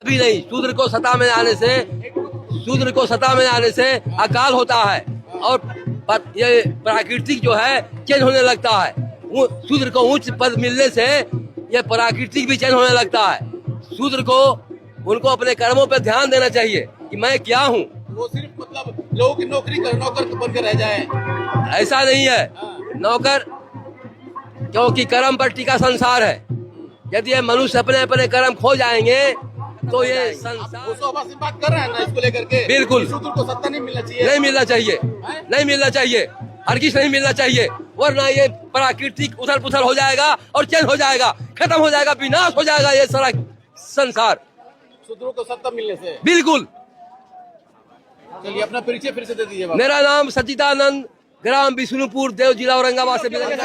अभी नहीं, शूद्र को सत्ता में आने से अकाल होता है और ये प्राकृतिक जो है चेंज होने लगता है। शूद्र को उच्च पद मिलने से ये प्राकृतिक भी चेंज होने लगता है। शूद्र को उनको अपने कर्मों पर ध्यान देना चाहिए कि मैं क्या हूँ। वो सिर्फ मतलब लोगों की नौकर बनकर रह जाए, ऐसा नहीं है। नौकर, क्योंकि कर्म पर टिका संसार है। यदि ये मनुष्य अपने अपने कर्म खो जाएंगे तो ये संसार। वो सौभा से बात कर रहे हैं ना इसको लेकर के। बिल्कुल, शूद्र को सत्ता नहीं मिलना चाहिए, नहीं मिलना चाहिए, हरगिज नहीं मिलना चाहिए, वरना ये प्राकृतिक उथल पुथल हो जाएगा और चेंज हो जाएगा, खत्म हो जाएगा, विनाश हो जाएगा ये सारा संसार। शूद्रों को सत्ता मिलने से। बिल्कुल। चलिए अपना परिचय फिर से दे दीजिए। मेरा नाम सच्चिदानंद, ग्राम विष्णुपुर, देव, जिला औरंगाबाद से ध्यान में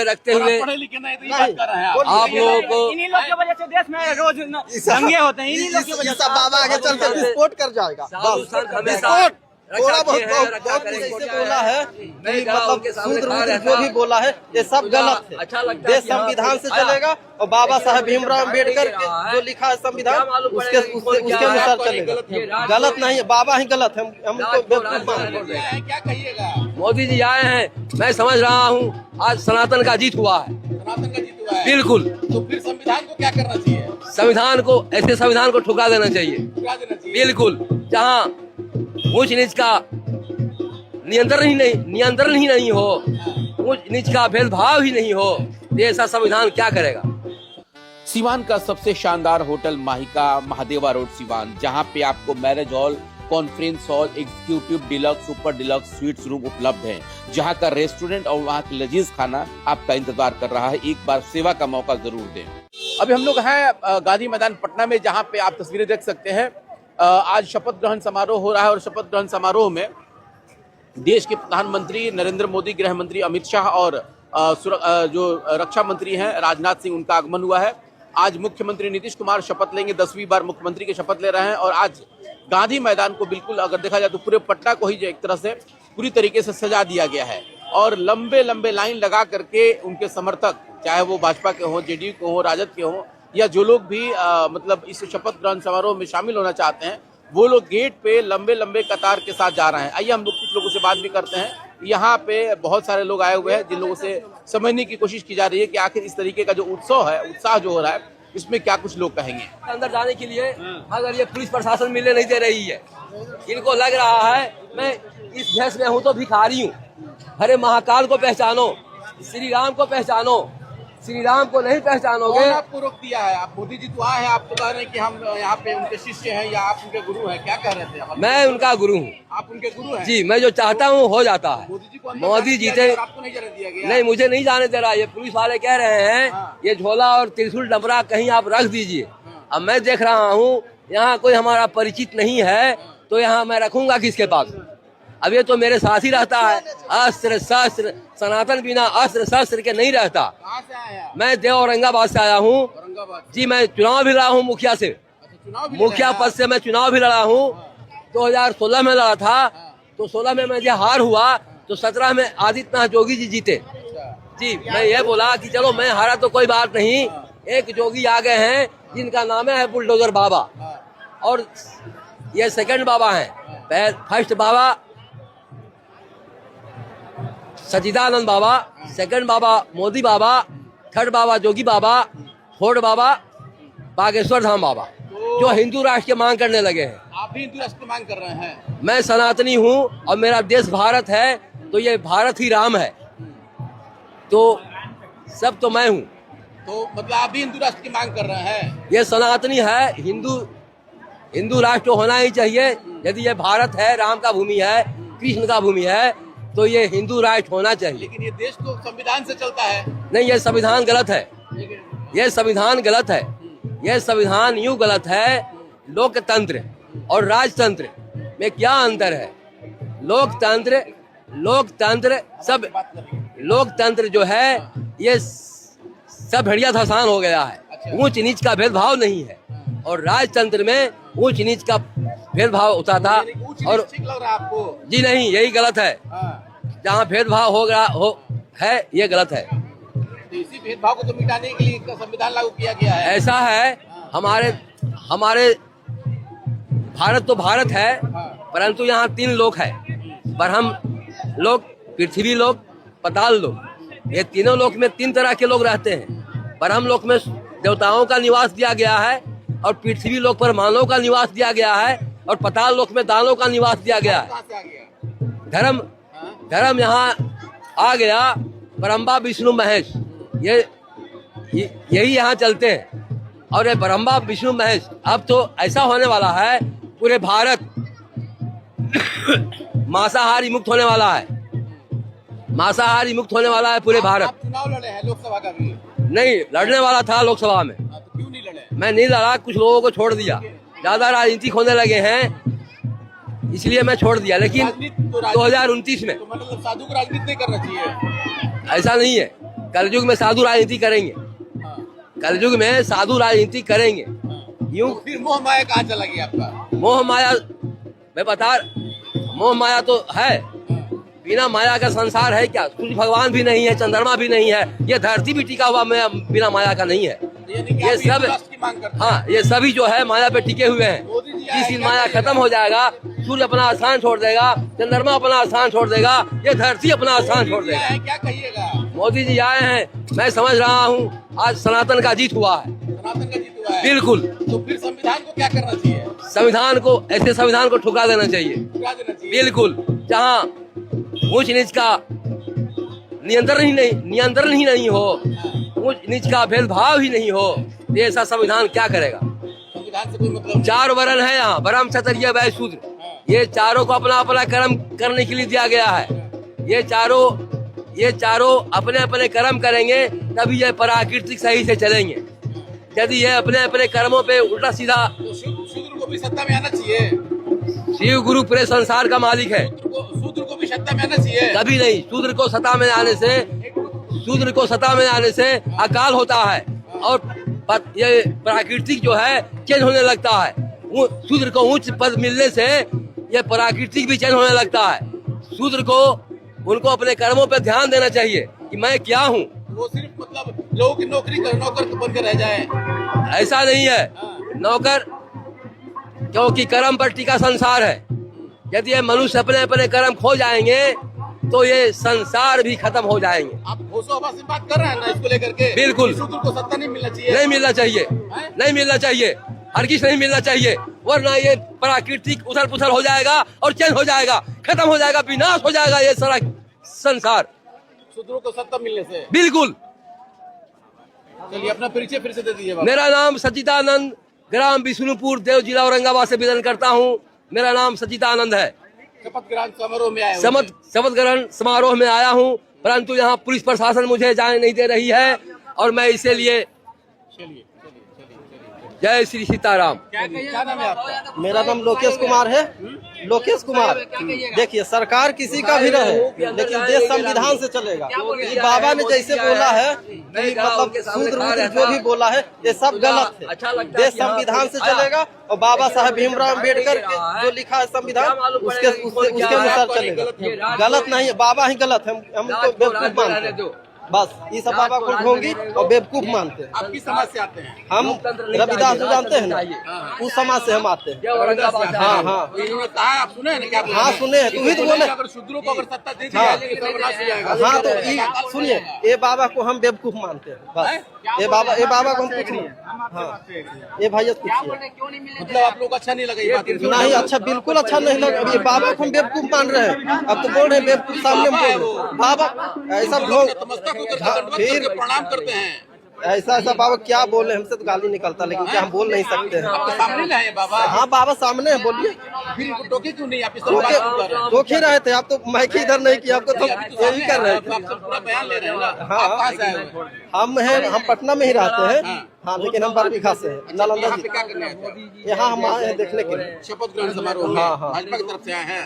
रखते हुए पढ़े लिखे नहीं तो ये बात कर रहे हैं आप लोगों को इन्हीं लोग की वजह से देश में रोज दंगे होते हैं। इन्हीं लोग की वजह से बाबा आगे चलते विस्फोट कर जाएगा। साधु संत हमेशा थोड़ा बहुत बोला है कि मतलब शूद्र जो भी बोला है ये सब गलत है। अच्छा लगता है देश संविधान से चलेगा और बाबा साहब भीमराव अम्बेडकर के जो लिखा है संविधान उसके अनुसार चलेगा। गलत नहीं है, बाबा ही गलत है, हमको बेवकूफ मानते हैं। क्या कहिएगा? मोदी जी आए हैं, मैं समझ रहा हूँ आज सनातन का जीत हुआ है। सनातन का जीत हुआ है। बिल्कुल। तो फिर संविधान को क्या करना चाहिए? संविधान को ठुकरा देना चाहिए। ठुकरा देना चाहिए। बिल्कुल। जहाँ ऊंच नीच का नियंत्रण ही नहीं हो, ऊंच नीच का भेदभाव ही नहीं हो, तो ऐसा संविधान क्या करेगा। सीवान का सबसे शानदार होटल माहिका, महादेवा रोड सीवान, जहां पे आपको marriage hall, conference hall, executive, deluxe, super deluxe sweets room उपलब्ध हैं, जहां का रेस्टोरेंट और वहां का लजीज खाना आपका इंतजार कर रहा है। एक बार सेवा का मौका जरूर दें। अभी हम लोग हैं गांधी मैदान पटना में, जहां पे आप तस्वीरें देख सकते हैं। आज शपथ ग्रहण समारोह हो रहा है और शपथ ग्रहण समारोह में देश के प्रधानमंत्री नरेंद्र मोदी, गृह मंत्री अमित शाह और जो रक्षा मंत्री हैं राजनाथ सिंह, उनका आगमन हुआ है। आज मुख्यमंत्री नीतीश कुमार शपथ लेंगे, 10वीं बार मुख्यमंत्री की शपथ ले रहे हैं। और आज गांधी मैदान को बिल्कुल अगर देखा जाए तो पूरे पटना को ही एक तरह से पूरी तरीके से सजा दिया गया है और लंबे लंबे लाइन लगा करके उनके समर्थक, चाहे वो भाजपा के हों, जेडीयू के हों, राजद के हों, या जो लोग भी मतलब इस शपथ ग्रहण समारोह में शामिल होना चाहते हैं, वो लोग गेट पे लंबे लंबे कतार के साथ जा रहे हैं। आइए हम लोग कुछ लोगों से बात भी करते हैं। यहाँ पे बहुत सारे लोग आए हुए हैं जिन लोगों से समझने की कोशिश की जा रही है कि आखिर इस तरीके का जो उत्साह जो हो रहा है, इसमें क्या कुछ लोग कहेंगे। अंदर जाने के लिए अगर ये पुलिस प्रशासन मिलने नहीं दे रही है, इनको लग रहा है मैं इस भेष में हूँ तो भिखारी हूँ। अरे महाकाल को पहचानो, श्री राम को पहचानो। श्री राम को नहीं पहचानोगे। कौन आपको रोक दिया है? आप मोदी जी तो आए हैं, आप तो कह रहे हैं कि हम यहाँ पे उनके शिष्य हैं या आप उनके गुरु हैं, क्या कह रहे थे? मैं उनका गुरु हूँ। आप उनके गुरु हैं? जी, मैं जो चाहता हूँ हो जाता है। मोदी जीते, आपको नहीं जाने दिया गया? नहीं, मुझे नहीं जाने दे रहा। ये पुलिस वाले कह रहे हैं ये झोला और त्रिशूल डबरा कहीं आप रख दीजिए। अब मैं देख रहा हूँ यहाँ कोई हमारा परिचित नहीं है, तो यहाँ मैं रखूंगा किसके पास? अब ये तो मेरे साथ ही रहता है। अस्त्र शस्त्र, सनातन बिना अस्त्र शस्त्र के नहीं रहता। कहाँ से आए हैं? मैं देव औरंगाबाद से आया हूँ। औरंगाबाद जी, मैं चुनाव भी लड़ा हूँ मुखिया से। मुखिया पद से मैं चुनाव भी लड़ा हूँ। 2016 में लड़ा था, तो 16 में मुझे हार हुआ, तो 17 में आदित्यनाथ जोगी जी जीते। जी, मैं ये बोला कि चलो मैं हारा तो कोई बात नहीं, एक जोगी आ गए हैं जिनका नाम है बुलडोजर बाबा, और ये सेकंड बाबा हैं। फर्स्ट बाबा सच्चिदानंद बाबा, सेकंड बाबा मोदी बाबा, थर्ड बाबा जोगी बाबा, फोर्थ बाबा बागेश्वर धाम बाबा, जो हिंदू राष्ट्र की मांग करने लगे हैं। आप भी हिंदू राष्ट्र की मांग कर रहे हैं? मैं सनातनी हूँ और मेरा देश भारत है, तो ये भारत ही राम है, तो सब तो मैं हूँ। तो मतलब आप भी हिंदू राष्ट्र की मांग कर रहे हैं? ये सनातनी है, हिंदू राष्ट्र होना ही चाहिए। यदि ये भारत है, राम का भूमि है, कृष्ण का भूमि है, तो ये हिंदू राष्ट्र होना चाहिए। लेकिन ये देश तो संविधान से चलता है। नहीं, ये संविधान गलत है। ये संविधान गलत है। ये संविधान यूं गलत है। लोकतंत्र और राजतंत्र में क्या अंतर है? लोकतंत्र जो है ये सब भेड़िया धसान हो गया है। ऊंच नीच का भेदभाव नहीं है, और राजतंत्र में ऊंच नीच का भेदभाव होता था। और ठीक लग रहा है आपको? जी नहीं, यही गलत है। जहाँ भेदभाव है ये गलत है। तो इसी भेदभाव को तो मिटाने के लिए संविधान लागू किया गया है। ऐसा है हमारे भारत तो भारत है, परंतु यहाँ 3 लोक है। ब्रह्म लोक, पृथ्वी लोक, पाताल लोक। ये तीनों लोक में 3 तरह के लोग रहते हैं। ब्रह्म लोक में देवताओं का निवास दिया गया है, और पृथ्वी लोक पर मानव का निवास दिया गया है, और पाताल लोक में दानों का निवास दिया गया है। कहाँ से आ गया? धर्म यहाँ आ गया, ब्रह्मा विष्णु महेश, यही यहाँ चलते हैं। और ये ब्रह्मा विष्णु महेश अब तो ऐसा होने वाला है, पूरे भारत मांसाहारी मुक्त होने वाला है। मांसाहारी मुक्त होने वाला है पूरे भारत। आप चुनाव लड़े हैं लोकसभा का भी? नहीं, लड़ने वाला था लोकसभा में। तो क्यों नहीं लड़े? मैं नहीं लड़ा, कुछ लोगों को छोड़ दिया। ज्यादा राजनीतिक होने लगे हैं, इसलिए मैं छोड़ दिया। लेकिन 2029 में तो मतलब साधु को राजनीति नहीं करना चाहिए। ऐसा नहीं है। कलयुग में साधु राजनीति करेंगे, कलयुग में साधु राजनीति करेंगे। यूं फिर मोह माया कहाँ चला गया आपका? मोह माया, मैं बता, मोह माया तो है, बिना माया का संसार है क्या? सूर्य भगवान भी नहीं है, चंद्रमा भी नहीं है, ये धरती भी टिका हुआ बिना माया का नहीं है। यानी कि ये आप सब, विश्वास की मांग करते हैं। हाँ, ये सभी जो है माया पे टिके हुए हैं। मोदी जी आए जिस दिन क्या माया करिएगा? खत्म हो जाएगा, सूर्य अपना स्थान छोड़ देगा, चंद्रमा अपना स्थान छोड़ देगा, ये धरती अपना स्थान छोड़ मोदी जी देगा। आए, क्या कहिएगा? मोदी जी आए हैं, मैं समझ रहा हूँ आज सनातन का जीत हुआ है। सनातन का जीत हुआ है। बिल्कुल। तो फिर संविधान को क्या करना चाहिए? संविधान को, ऐसे संविधान को ठुकरा देना चाहिए। ठुकरा देना चाहिए। बिल्कुल। जहाँ ऊंच नीच का नियंत्रण ही नहीं हो, ऊंच नीच का भेदभाव ही नहीं हो, तो ऐसा संविधान क्या करेगा? संविधान से कोई मतलब 4 वर्ण है यहाँ, ब्रह्म क्षत्रिय वैश्य शूद्र। ये चारों को अपना अपना कर्म करने के लिए दिया गया है। ये चारों अपने अपने कर्म करेंगे, तभी ये प्राकृतिक सही से चलेंगे। यदि ये अपने अपने कर्मों पे उल्टा सीधा, तो शूद्र को भी सत्ता में आना चाहिए। शिव गुरु पूरे संसार का मालिक है। शूद्र को भी सत्ता में आना चाहिए। कभी नहीं। शूद्र को सत्ता में आने से अकाल होता है, और ये प्राकृतिक जो है चेंज होने लगता है। शूद्र को उच्च पद मिलने से ये प्राकृतिक भी चेंज होने लगता है। शूद्र को, उनको अपने कर्मों पर ध्यान देना चाहिए कि मैं क्या हूँ। वो सिर्फ मतलब लोगों की नौकर बन के रह जाए, ऐसा नहीं है। नौकर, क्योंकि कर्म पर टिका संसार है। यदि ये मनुष्य अपने अपने कर्म खो जाएंगे, तो ये संसार भी खत्म हो जाएंगे। आप होशो हवा से बात कर रहे हैं ना इसको लेकर के? बिल्कुल। शूद्र को सत्ता नहीं मिलना चाहिए। नहीं मिलना चाहिए, नहीं मिलना चाहिए, हरगिज नहीं मिलना चाहिए, वरना ये प्राकृतिक उथल पुथल हो जाएगा और चेंज हो जाएगा, खत्म हो जाएगा, विनाश हो जाएगा ये सारा संसार। शूद्रों को सत्ता मिलने से। बिल्कुल। चलिए अपना परिचय फिर से दे दीजिए बाबा। मेरा नाम सच्चिदानंद, ग्राम विष्णुपुर, देव जिला औरंगाबाद से विदन करता हूँ। मेरा नाम सच्चिदानंद है। शपथ ग्रहण समारोह में आए शपथ ग्रहण समारोह में आया हूँ, परंतु यहाँ पुलिस प्रशासन मुझे जाने नहीं दे रही है, और मैं इसीलिए। चलिए। जय श्री सीताराम। क्या नाम है आपका? मेरा नाम लोकेश कुमार है। लोकेश कुमार। देखिए, सरकार किसी का भी रहे, लेकिन देश संविधान से चलेगा। ये बाबा ने जैसे बोला है कि मतलब शूद्र जो भी बोला है, ये सब गलत है। देश संविधान से चलेगा, और बाबा साहब भीमराव अम्बेडकर के जो लिखा है संविधान, उसके अनुसार चलेगा। गलत नहीं है, बाबा ही गलत है, हम उनको बेवकूफ मानते हैं। बस ये सब बाबा को ढोंगी और बेवकूफ मानते हैं। आप किस समाज से आते हैं? हम रविदास जो जानते हैं ना, उस समाज से हम आते हैं। हाँ। इन्होंने कहा, आप सुने हैं ना क्या? हाँ सुने हैं, तू ही तो बोले। अगर शूद्रों को अगर सत्ता दे दी जाएगी तो सर्वनाश हो जाएगा। हाँ तो ये सुनिए, ये बाबा को हम बेवकूफ मानते हैं। बस ये बाबा को हम पूछिए। हाँ, ये भैया पूछिए। मतलब आप लोग अच्छा नहीं लगा ये बात? नहीं अच्छा, बिल्कुल अच्छा नहीं लगा। ये बाबा को हम बेवकूफ मान रहे हैं। अब तो बोल रहे हैं बेवकूफ, सामने बोल रहे हैं बाबा ऐसा ढोंग। फिर प्रणाम करते हैं। ऐसा बाबा क्या बोले, हमसे तो गाली निकलता, लेकिन क्या हम बोल नहीं सकते हैं। आपके सामने ना है बाबा? हाँ बाबा सामने है, बोलिए। फिर इनको टोके क्यों नहीं? आप इस तरह बात क्यों कर रहे हैं? टोके रहे थे आप तो, माइक इधर नहीं किया, आपको तो यही कर रहे थे। आप सब पूरा बयान ले रहे हैं ना? हाँ। आप कहाँ से आए हुए हैं? हम पटना में ही रहते हैं। हाँ लेकिन हम बरबीघा से हैं, नालंदा यहाँ पे जी। क्या करने आए थे? यहाँ हम आए हैं देखने के लिए। शपथ ग्रहण समारोह में हाँ। भाजपा की तरफ से आए हैं।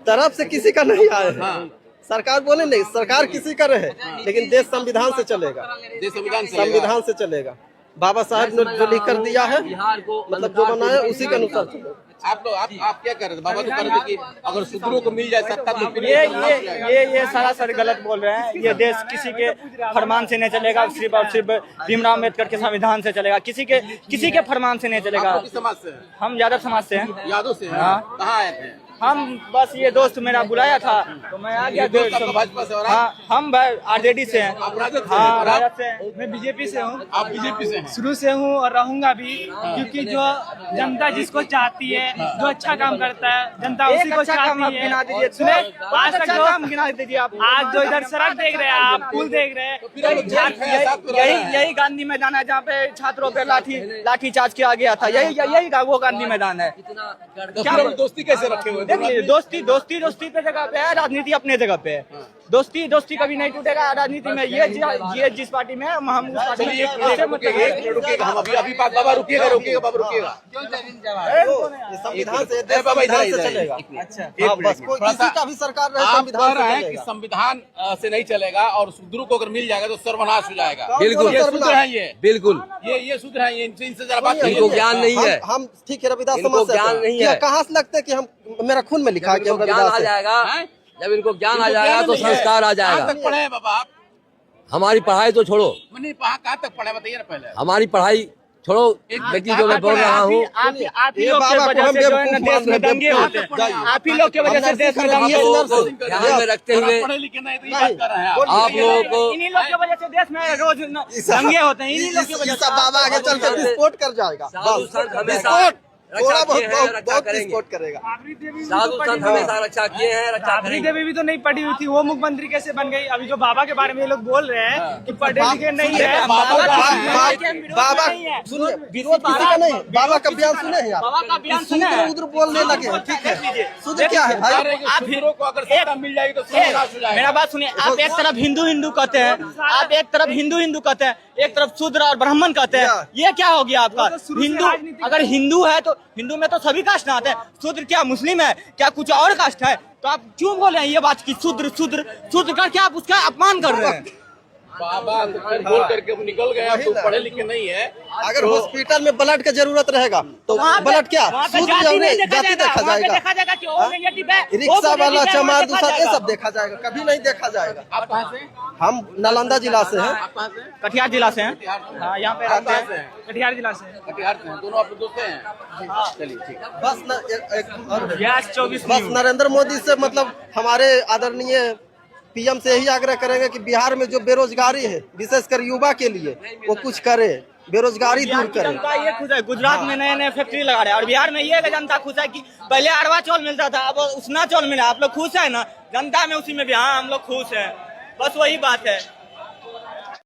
तरफ से किसी का नहीं आए हैं। हाँ। सरकार बोले नहीं, सरकार किसी का रहे, लेकिन देश संविधान से चलेगा। देश संविधान से संविधान से चलेगा। बाबा साहब ने जो लिख कर दिया है, मतलब जो बनाया उसी के अनुसार चलेगा। आप लोग आप क्या कर रहे थे? बाबा तो कर रहे थे कि अगर शूद्रों को मिल जाए सत्ता तो फिर ये सरासर गलत बोल रहे हैं। ये देश किसी के फरमान से नहीं चलेगा, सिर्फ और सिर्फ भीमराव अम्बेडकर के संविधान से चलेगा, किसी के फरमान से नहीं चलेगा। आप किस समाज से हैं? हम यादव समाज से हैं। यादव से हैं? हाँ। कहाँ आए थे? हम बस ये दोस्त मेरा बुलाया था तो मैं आ गया। दोस्त आपका भाजपा से और आप? हाँ, हम आरजेडी से हैं। आप राजद से हैं? हाँ, और आप? राजद से। मैं बीजेपी से हूँ। आप बीजेपी से हैं? शुरू से हूँ और रहूंगा भी, क्योंकि जो जनता जिसको चाहती है, जो अच्छा काम करता है, जनता उसी को चाहती है। सुने, आज तक जो हम गिना दीजिए आप, आज जो इधर सड़क देख रहे हैं आप, पुल देख रहे हैं, यही गांधी मैदान है जहाँ पे छात्रों पे लाठी चार्ज किया गया था। यही वो गांधी मैदान है। क्या दोस्ती कैसे रखे हुए? देखिए, दोस्ती पे जगह पे है, राजनीति अपने जगह पे है। दोस्ती कभी नहीं टूटेगा राजनीति में। ये जिस पार्टी में है हम उस पार्टी में। रुकिएगा, हम अभी बात बाबा रुकिएगा रुकिएगा। संविधान से देश बाबा संविधान इधर से आइए। चलेगा। अच्छा, हाँ, बस कोई किसी का भी सरकार रहे आप कह संविधान रहे से हैं कि चलेगा। संविधान से नहीं चलेगा और शूद्रों को अगर मिल जाएगा तो सर्वनाश हो जाएगा। बिल्कुल ये सूत्र है, ये बिल्कुल ये सूत्र है, ये इनसे जरा बात इनको करिए। ज्ञान नहीं है। हम ठीक है रविदास इनको समाज से ज्ञान हैं। नहीं क्या है। कहाँ से लगता है कि हम मेरा खून में लिखा है कि हम इनको ज्ञान आ रविदास हैं। जाएगा, हैं? जब इनको ज्ञान आ इनको जाएगा ज्ञान तो नहीं है। संस्कार आ कहाँ जाएगा। तक पढ़े हैं बाबा आप? हमारी पढ़ाई तो छोड़ो, नहीं, कहाँ तक पढ़े बताइए ना पहले। हमारी पढ़ाई छोड़ो, लेकिन जो मैं बोल रहा हूँ, आप ही लोग की वजह से जो है ना देश में दंगे होते हैं। आप ही लोग की वजह से देश में आप दंगे लोगों होते को हैं। ध्यान में रखते हुए पढ़े लिखे नहीं तो ये बात कर रहे हैं आप। आप लोगों को इन्हीं लोग की वजह से देश में रोज दंगे होते हैं। इन्हीं लोग की वजह से। बाबा आगे चल कर विस्फोट कर जाएगा। साधु बस संत हमेशा विस्फोट थोड़ा रक्षा किए हैं, बहुत रक्षा बहुत करेंगे। विस्फोट करेगा। साधु संत हमेशा रक्षा किए हैं, रक्षा राबड़ी करेंगे। देवी भी तो नहीं पढ़ी हुई थी, वो मुख्यमंत्री कैसे बन गई? अभी जो बाबा के बारे में ये लोग बोल रहे हैं कि पढ़े लिखे नहीं है। बाबा सुनिए, विरोध किसी का नहीं। बाबा का बयान सुने हैं आप? बाबा का बयान सुने शूद्र हैं? उद्र बोलने लगे हैं, ठीक है। शूद्र क्या है? कह रहे हैं कि शूद्रों को अगर सत्ता मिल जाएगी तो सर्वनाश हो जाएगा। मेरा बात सुनिए, आप एक तरफ हिंदू कहते हैं, आप एक तरफ हिंदू कहते हैं, एक तरफ शूद्र और ब्राह्मण कहते हैं। ये क्या हो गया आपका? हिंदू अगर हिंदू है तो हिंदू में तो सभी कास्ट आते हैं। शूद्र क्या मुस्लिम है क्या? कुछ और कास्ट है? तो आप क्यों बोल रहे हैं ये बात की शूद्र का क्या आप उसका अपमान कर रहे हैं? बाबा तो बोल करके वो निकल गए। अब तो पढ़े लिखे नहीं है। अगर हॉस्पिटल में ब्लड का जरूरत रहेगा तो ब्लड क्या वहाँ पे शूद्र जाति नहीं जाति देखा वहाँ पे जाएगा। देखा जाएगा कि वो नेगेटिव है, वो रिक्शा वाला पॉजिटिव है, चमार वो देखा दूसरा ये जाएगा। सब देखा जाएगा, कभी नहीं देखा जाएगा। आप कहाँ से? हम नालंदा जिला से हैं। आप कहाँ से? कटिहार जिला से हैं। कटिहार से। हाँ, यहाँ पे आप रहते कहाँ से हैं। हैं? कटिहार जिला से। कटिहार से हैं। दोनों आप दोस्त हैं? चलिए ठीक है। बस और गैस 24 बस नरेंद्र मोदी से मतलब हमारे आदरणीय पीएम से यही आग्रह करेंगे कि बिहार में जो बेरोजगारी है विशेषकर युवा के लिए वो कुछ करे, बेरोजगारी दूर करे। जनता ये खुश है, गुजरात में नए फैक्ट्री लगा रहे हैं और बिहार में ये जनता खुश है कि पहले अरवा चावल मिलता था, अब उसना चावल मिला। आप लोग खुश है ना? जनता में उसी में भी हाँ हम लोग खुश हैं, बस वही बात है।